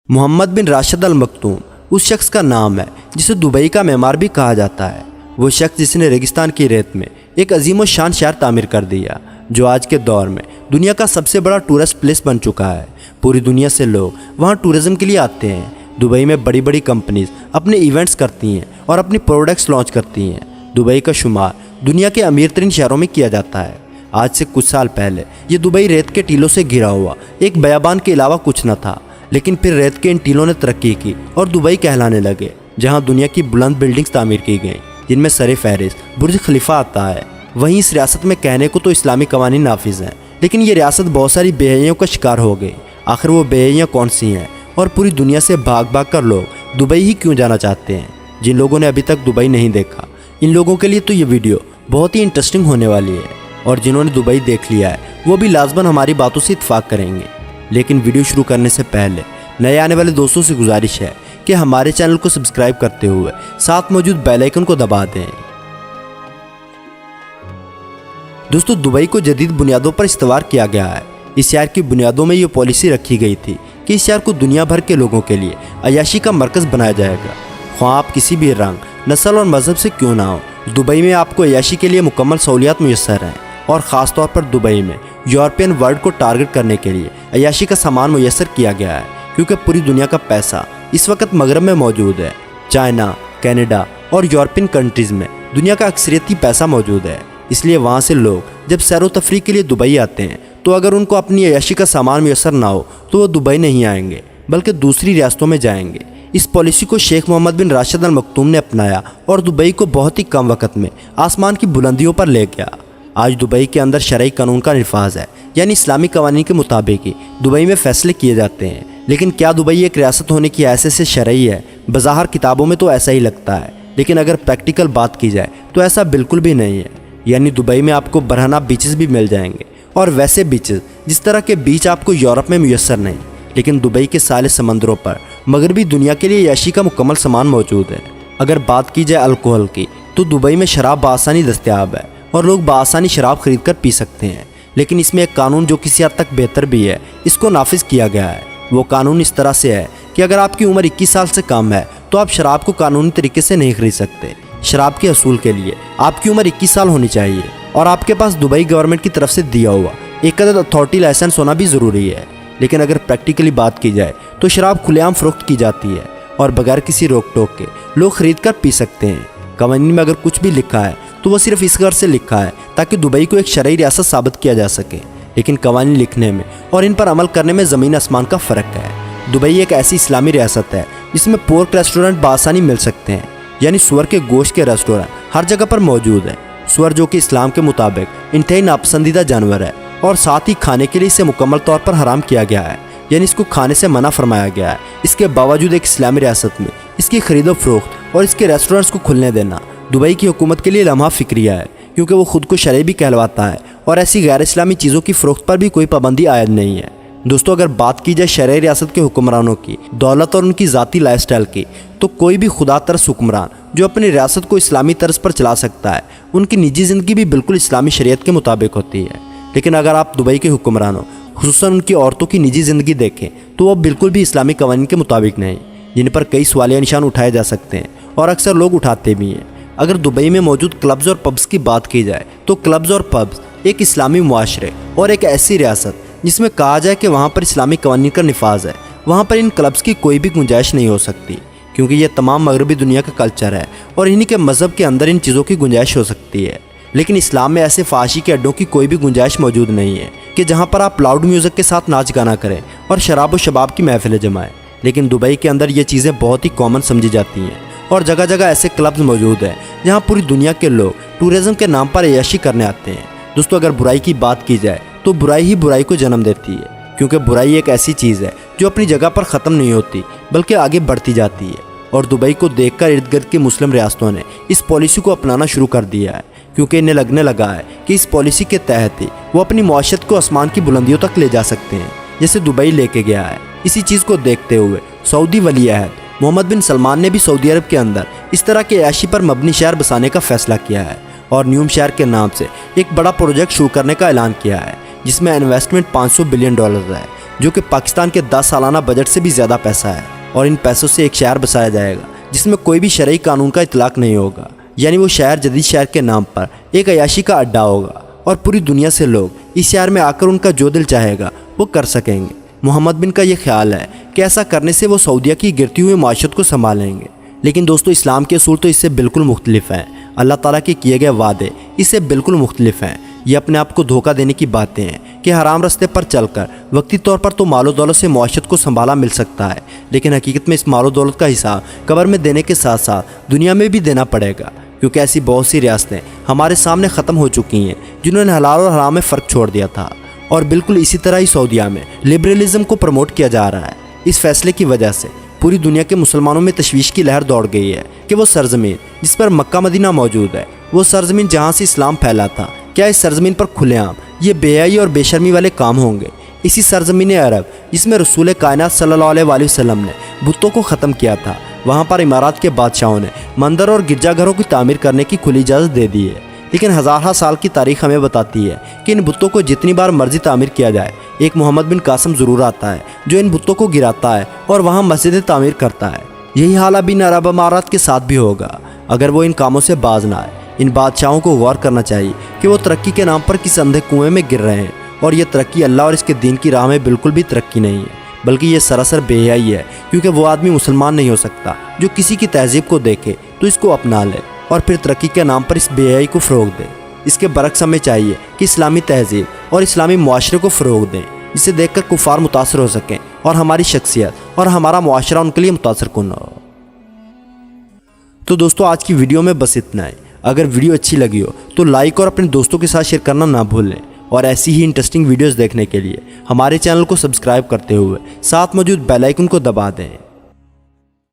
محمد بن راشد المختوم اس شخص کا نام ہے جسے دبئی کا معمار بھی کہا جاتا ہے۔ وہ شخص جس نے ریگستان کی ریت میں ایک عظیم و شان شہر تعمیر کر دیا جو آج کے دور میں دنیا کا سب سے بڑا ٹورسٹ پلیس بن چکا ہے۔ پوری دنیا سے لوگ وہاں ٹورزم کے لیے آتے ہیں۔ دبئی میں بڑی بڑی کمپنیز اپنے ایونٹس کرتی ہیں اور اپنی پروڈکٹس لانچ کرتی ہیں۔ دبئی کا شمار دنیا کے امیر ترین شہروں میں کیا جاتا ہے۔ آج سے کچھ سال پہلے یہ دبئی ریت کے ٹیلوں سے گھرا ہوا ایک بیابان کے علاوہ کچھ نہ تھا، لیکن پھر ریت کے ان ٹیلوں نے ترقی کی اور دبئی کہلانے لگے، جہاں دنیا کی بلند بلڈنگز تعمیر کی گئیں جن میں سر فہرست برج خلیفہ آتا ہے۔ وہیں اس ریاست میں کہنے کو تو اسلامی قوانین نافذ ہیں، لیکن یہ ریاست بہت ساری بے حیائیوں کا شکار ہو گئی۔ آخر وہ بے حیائیاں کون سی ہیں اور پوری دنیا سے بھاگ بھاگ کر لوگ دبئی ہی کیوں جانا چاہتے ہیں؟ جن لوگوں نے ابھی تک دبئی نہیں دیکھا، ان لوگوں کے لیے تو یہ ویڈیو بہت ہی انٹرسٹنگ ہونے والی ہے، اور جنہوں نے دبئی دیکھ لیا ہے وہ بھی لازماً ہماری باتوں سے اتفاق کریں گے۔ لیکن ویڈیو شروع کرنے سے پہلے نئے آنے والے دوستوں سے گزارش ہے کہ ہمارے چینل کو سبسکرائب کرتے ہوئے ساتھ موجود بیل آئیکن کو دبا دیں۔ دوستو، دبئی کو جدید بنیادوں پر استوار کیا گیا ہے۔ اس شہر کی بنیادوں میں یہ پالیسی رکھی گئی تھی کہ اس شہر کو دنیا بھر کے لوگوں کے لیے عیاشی کا مرکز بنایا جائے گا، خواہ آپ کسی بھی رنگ، نسل اور مذہب سے کیوں نہ ہو۔ دبئی میں آپ کو عیاشی کے لیے مکمل سہولیات میسر ہیں، اور خاص طور پر دبئی میں یورپین ورلڈ کو ٹارگٹ کرنے کے لیے عیاشی کا سامان میسر کیا گیا ہے، کیونکہ پوری دنیا کا پیسہ اس وقت مغرب میں موجود ہے۔ چائنا، کینیڈا اور یورپین کنٹریز میں دنیا کا اکثریتی پیسہ موجود ہے، اس لیے وہاں سے لوگ جب سیر و تفریح کے لیے دبئی آتے ہیں تو اگر ان کو اپنی عیاشی کا سامان میسر نہ ہو تو وہ دبئی نہیں آئیں گے بلکہ دوسری ریاستوں میں جائیں گے۔ اس پالیسی کو شیخ محمد بن راشد المختوم نے اپنایا اور دبئی کو بہت ہی کم وقت میں آسمان کی بلندیوں پر لے گیا۔ آج دبئی کے اندر شرعی قانون کا نفاذ ہے، یعنی اسلامی قوانین کے مطابق ہی دبئی میں فیصلے کیے جاتے ہیں۔ لیکن کیا دبئی ایک ریاست ہونے کی حیثیت سے شرعی ہے؟ بظاہر کتابوں میں تو ایسا ہی لگتا ہے، لیکن اگر پریکٹیکل بات کی جائے تو ایسا بالکل بھی نہیں ہے۔ یعنی دبئی میں آپ کو برہنہ بیچز بھی مل جائیں گے، اور ویسے بیچز جس طرح کے بیچ آپ کو یورپ میں میسر نہیں، لیکن دبئی کے سالے سمندروں پر مغربی دنیا کے لیے عیاشی کا مکمل سامان موجود ہے۔ اگر بات کی جائے الکوہل کی تو دبئی میں شراب بآسانی دستیاب ہے اور لوگ بآسانی شراب خرید کر پی سکتے ہیں، لیکن اس میں ایک قانون جو کسی حد تک بہتر بھی ہے، اس کو نافذ کیا گیا ہے۔ وہ قانون اس طرح سے ہے کہ اگر آپ کی عمر 21 سال سے کم ہے تو آپ شراب کو قانونی طریقے سے نہیں خرید سکتے۔ شراب کے حصول کے لیے آپ کی عمر 21 سال ہونی چاہیے، اور آپ کے پاس دبئی گورنمنٹ کی طرف سے دیا ہوا ایک عدد اتھارٹی لائسنس ہونا بھی ضروری ہے۔ لیکن اگر پریکٹیکلی بات کی جائے تو شراب کھلے عام فروخت کی جاتی ہے اور بغیر کسی روک ٹوک کے لوگ خرید کر پی سکتے ہیں۔ قوانین میں اگر کچھ بھی لکھا ہے تو وہ صرف اس غرض سے لکھا ہے تاکہ دبئی کو ایک شرعی ریاست ثابت کیا جا سکے، لیکن قوانین لکھنے میں اور ان پر عمل کرنے میں زمین آسمان کا فرق ہے۔ دبئی ایک ایسی اسلامی ریاست ہے جس میں پورک ریسٹورنٹ بآسانی مل سکتے ہیں، یعنی سور کے گوشت کے ریسٹورنٹ ہر جگہ پر موجود ہے۔ سور جو کہ اسلام کے مطابق انتہائی ناپسندیدہ جانور ہے، اور ساتھ ہی کھانے کے لیے اسے مکمل طور پر حرام کیا گیا ہے، یعنی اس کو کھانے سے منع فرمایا گیا ہے۔ اس کے باوجود ایک اسلامی ریاست میں اس کی خرید و فروخت اور اس کے ریسٹورنٹس کو کھلنے دینا دبئی کی حکومت کے لیے لمحہ فکریہ ہے، کیونکہ وہ خود کو شرعی بھی کہلواتا ہے، اور ایسی غیر اسلامی چیزوں کی فروخت پر بھی کوئی پابندی عائد نہیں ہے۔ دوستو، اگر بات کی جائے شرعی ریاست کے حکمرانوں کی دولت اور ان کی ذاتی لائف سٹائل کی، تو کوئی بھی خدا ترس حکمران جو اپنی ریاست کو اسلامی طرز پر چلا سکتا ہے، ان کی نجی زندگی بھی بالکل اسلامی شریعت کے مطابق ہوتی ہے۔ لیکن اگر آپ دبئی کے حکمرانوں، خصوصاً ان کی عورتوں کی نجی زندگی دیکھیں تو وہ بالکل بھی اسلامی قوانین کے مطابق نہیں، جن پر کئی سوالیہ نشان اٹھائے جا سکتے ہیں، اور اکثر لوگ اٹھاتے بھی ہیں۔ اگر دبئی میں موجود کلبز اور پبز کی بات کی جائے تو کلبز اور پبز ایک اسلامی معاشرے اور ایک ایسی ریاست جس میں کہا جائے کہ وہاں پر اسلامی قوانین کا نفاذ ہے، وہاں پر ان کلبز کی کوئی بھی گنجائش نہیں ہو سکتی، کیونکہ یہ تمام مغربی دنیا کا کلچر ہے اور انہی کے مذہب کے اندر ان چیزوں کی گنجائش ہو سکتی ہے۔ لیکن اسلام میں ایسے فحاشی کے اڈوں کی کوئی بھی گنجائش موجود نہیں ہے کہ جہاں پر آپ لاؤڈ میوزک کے ساتھ ناچ گانا کریں اور شراب و شباب کی محفلیں جمائیں۔ لیکن دبئی کے اندر یہ چیزیں بہت ہی کامن سمجھی جاتی ہیں، اور جگہ جگہ ایسے کلبز موجود ہیں جہاں پوری دنیا کے لوگ ٹورزم کے نام پر عیاشی کرنے آتے ہیں۔ دوستو، اگر برائی کی بات کی جائے تو برائی ہی برائی کو جنم دیتی ہے، کیونکہ برائی ایک ایسی چیز ہے جو اپنی جگہ پر ختم نہیں ہوتی بلکہ آگے بڑھتی جاتی ہے، اور دبئی کو دیکھ کر ارد گرد کی مسلم ریاستوں نے اس پالیسی کو اپنانا شروع کر دیا ہے، کیونکہ انہیں لگنے لگا ہے کہ اس پالیسی کے تحت ہی وہ اپنی معیشت کو آسمان کی بلندیوں تک لے جا سکتے ہیں، جیسے دبئی لے کے گیا ہے۔ اسی چیز کو دیکھتے ہوئے سعودی ولی عہد محمد بن سلمان نے بھی سعودی عرب کے اندر اس طرح کے عیاشی پر مبنی شہر بسانے کا فیصلہ کیا ہے، اور نیوم شہر کے نام سے ایک بڑا پروجیکٹ شروع کرنے کا اعلان کیا ہے، جس میں انویسٹمنٹ $500 بلین ہے۔ جو کہ پاکستان کے 10 سالانہ بجٹ سے بھی زیادہ پیسہ ہے، اور ان پیسوں سے ایک شہر بسایا جائے گا جس میں کوئی بھی شرعی قانون کا اطلاق نہیں ہوگا، یعنی وہ شہر جدید شہر کے نام پر ایک عیاشی کا اڈا ہوگا، اور پوری دنیا سے لوگ اس شہر میں آ کر ان کا جو دل چاہے گا وہ کر سکیں گے۔ محمد بن کا یہ خیال ہے کہ ایسا کرنے سے وہ سعودیہ کی گرتی ہوئی معیشت کو سنبھالیں گے، لیکن دوستو اسلام کے اصول تو اس سے بالکل مختلف ہیں۔ اللہ تعالیٰ کے کیے گئے وعدے اس سے بالکل مختلف ہیں۔ یہ اپنے آپ کو دھوکہ دینے کی باتیں ہیں کہ حرام راستے پر چل کر وقتی طور پر تو مال و دولت سے معیشت کو سنبھالا مل سکتا ہے، لیکن حقیقت میں اس مال و دولت کا حساب قبر میں دینے کے ساتھ ساتھ دنیا میں بھی دینا پڑے گا، کیونکہ ایسی بہت سی ریاستیں ہمارے سامنے ختم ہو چکی ہیں جنہوں نے حلال اور حرام میں فرق چھوڑ دیا تھا، اور بالکل اسی طرح ہی سعودیہ میں لبرلزم کو پروموٹ کیا جا رہا ہے۔ اس فیصلے کی وجہ سے پوری دنیا کے مسلمانوں میں تشویش کی لہر دوڑ گئی ہے کہ وہ سرزمین جس پر مکہ مدینہ موجود ہے، وہ سرزمین جہاں سے اسلام پھیلا تھا، کیا اس سرزمین پر کھلے عام یہ بے حیائی اور بے شرمی والے کام ہوں گے؟ اسی سرزمین عرب جس میں رسول کائنات صلی اللہ علیہ وآلہ وسلم نے بتوں کو ختم کیا تھا، وہاں پر امارات کے بادشاہوں نے مندر اور گرجا گھروں کی تعمیر کرنے کی کھلی اجازت دے دی ہے، لیکن ہزارہ سال کی تاریخ ہمیں بتاتی ہے کہ ان بتوں کو جتنی بار مرضی تعمیر کیا جائے، ایک محمد بن قاسم ضرور آتا ہے جو ان بتوں کو گراتا ہے اور وہاں مسجدیں تعمیر کرتا ہے۔ یہی حال اب ان عرب امارات کے ساتھ بھی ہوگا اگر وہ ان کاموں سے باز نہ آئے۔ ان بادشاہوں کو غور کرنا چاہیے کہ وہ ترقی کے نام پر کس اندھے کنویں میں گر رہے ہیں، اور یہ ترقی اللہ اور اس کے دین کی راہ میں بالکل بھی ترقی نہیں ہے، بلکہ یہ سراسر بے حیائی ہے، کیونکہ وہ آدمی مسلمان نہیں ہو سکتا جو کسی کی تہذیب کو دیکھے تو اس کو اپنا لے اور پھر ترقی کے نام پر اس بے حیائی کو فروغ دے۔ اس کے برعکس ہمیں چاہیے کہ اسلامی تہذیب اور اسلامی معاشرے کو فروغ دیں، جسے دیکھ کر کفار متاثر ہو سکیں اور ہماری شخصیت اور ہمارا معاشرہ ان کے لیے متاثر کن ہو۔ تو دوستو آج کی ویڈیو میں بس اتنا ہے۔ اگر ویڈیو اچھی لگی ہو تو لائک اور اپنے دوستوں کے ساتھ شیئر کرنا نہ بھولیں، اور ایسی ہی انٹرسٹنگ ویڈیوز دیکھنے کے لیے ہمارے چینل کو سبسکرائب کرتے ہوئے ساتھ موجود بیل آئیکن کو دبا دیں۔